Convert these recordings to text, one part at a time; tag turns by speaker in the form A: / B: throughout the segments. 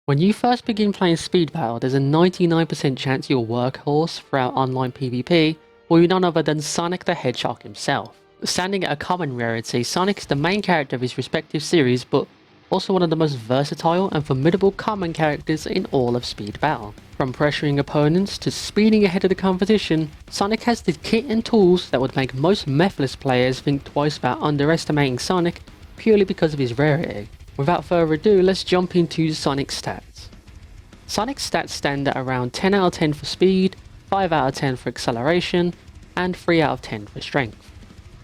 A: When you first begin playing Speed Battle, there's a 99% chance your workhorse throughout online PvP will be none other than Sonic the Hedgehog himself. Standing at a common rarity, Sonic is the main character of his respective series, but also one of the most versatile and formidable common characters in all of Speed Battle. From pressuring opponents to speeding ahead of the competition, Sonic has the kit and tools that would make most methless players think twice about underestimating Sonic purely because of his rarity. Without further ado, let's jump into Sonic's stats. Sonic's stats stand at around 10 out of 10 for speed, 5 out of 10 for acceleration, and 3 out of 10 for strength.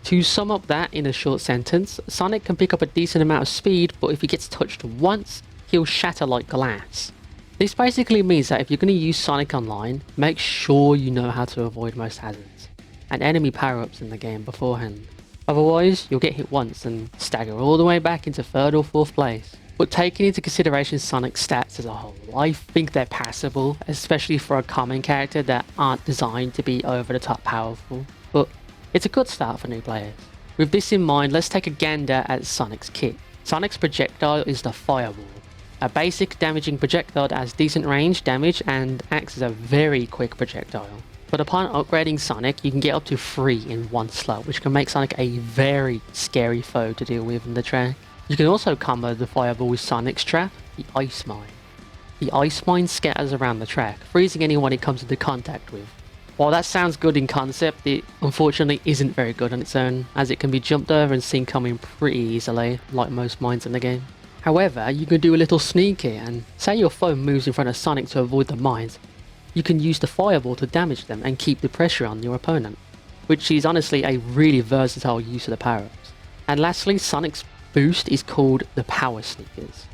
A: To sum up that in a short sentence, Sonic can pick up a decent amount of speed, but if he gets touched once, he'll shatter like glass. This basically means that if you're going to use Sonic online, make sure you know how to avoid most hazards and enemy power-ups in the game beforehand. Otherwise, you'll get hit once and stagger all the way back into 3rd or 4th place. But taking into consideration Sonic's stats as a whole, I think they're passable, especially for a common character that aren't designed to be over the top powerful. But it's a good start for new players. With this in mind, let's take a gander at Sonic's kit. Sonic's projectile is the Fireball, a basic damaging projectile that has decent range, damage, and acts as a very quick projectile. But upon upgrading Sonic, you can get up to 3 in one slot, which can make Sonic a very scary foe to deal with in the track. You can also combo the Fireball with Sonic's trap, the Ice Mine. The Ice Mine scatters around the track, freezing anyone it comes into contact with. While that sounds good in concept, it unfortunately isn't very good on its own, as it can be jumped over and seen coming pretty easily, like most mines in the game. However, you can do a little sneaky, and say your foe moves in front of Sonic to avoid the mines, you can use the Fireball to damage them and keep the pressure on your opponent, which is honestly a really versatile use of the power-ups. And lastly, Sonic's boost is called the Power Sneakers.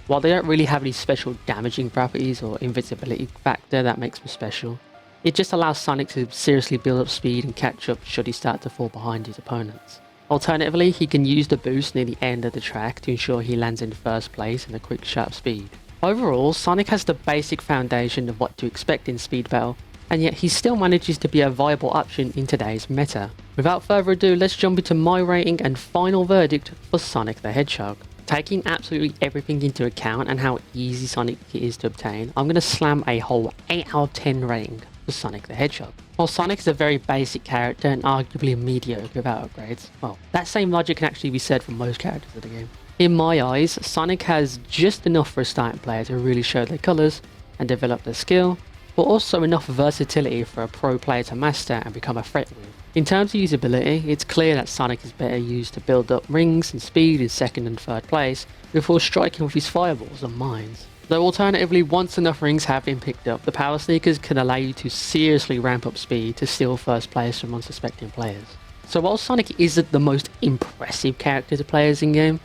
A: While they don't really have any special damaging properties or invincibility factor that makes them special, it just allows Sonic to seriously build up speed and catch up should he start to fall behind his opponents. Alternatively, he can use the boost near the end of the track to ensure he lands in 1st place in a quick sharp speed. Overall, Sonic has the basic foundation of what to expect in Speed Battle, and yet he still manages to be a viable option in today's meta. Without further ado, let's jump into my rating and final verdict for Sonic the Hedgehog. Taking absolutely everything into account and how easy Sonic is to obtain, I'm going to slam a whole 8 out of 10 rating for Sonic the Hedgehog. While Sonic is a very basic character and arguably mediocre without upgrades, well, that same logic can actually be said for most characters of the game. In my eyes, Sonic has just enough for a starting player to really show their colours and develop their skill, but also enough versatility for a pro player to master and become a threat with. In terms of usability, it's clear that Sonic is better used to build up rings and speed in 2nd and 3rd place before striking with his fireballs and mines. Though alternatively, once enough rings have been picked up, the Power Sneakers can allow you to seriously ramp up speed to steal 1st place from unsuspecting players. So while Sonic isn't the most impressive character to players in game,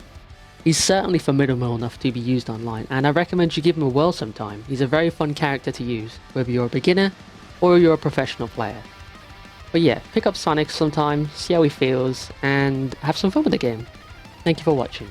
A: he's certainly formidable enough to be used online, and I recommend you give him a whirl sometime. He's a very fun character to use, whether you're a beginner or you're a professional player. But yeah, pick up Sonic sometime, see how he feels, and have some fun with the game. Thank you for watching.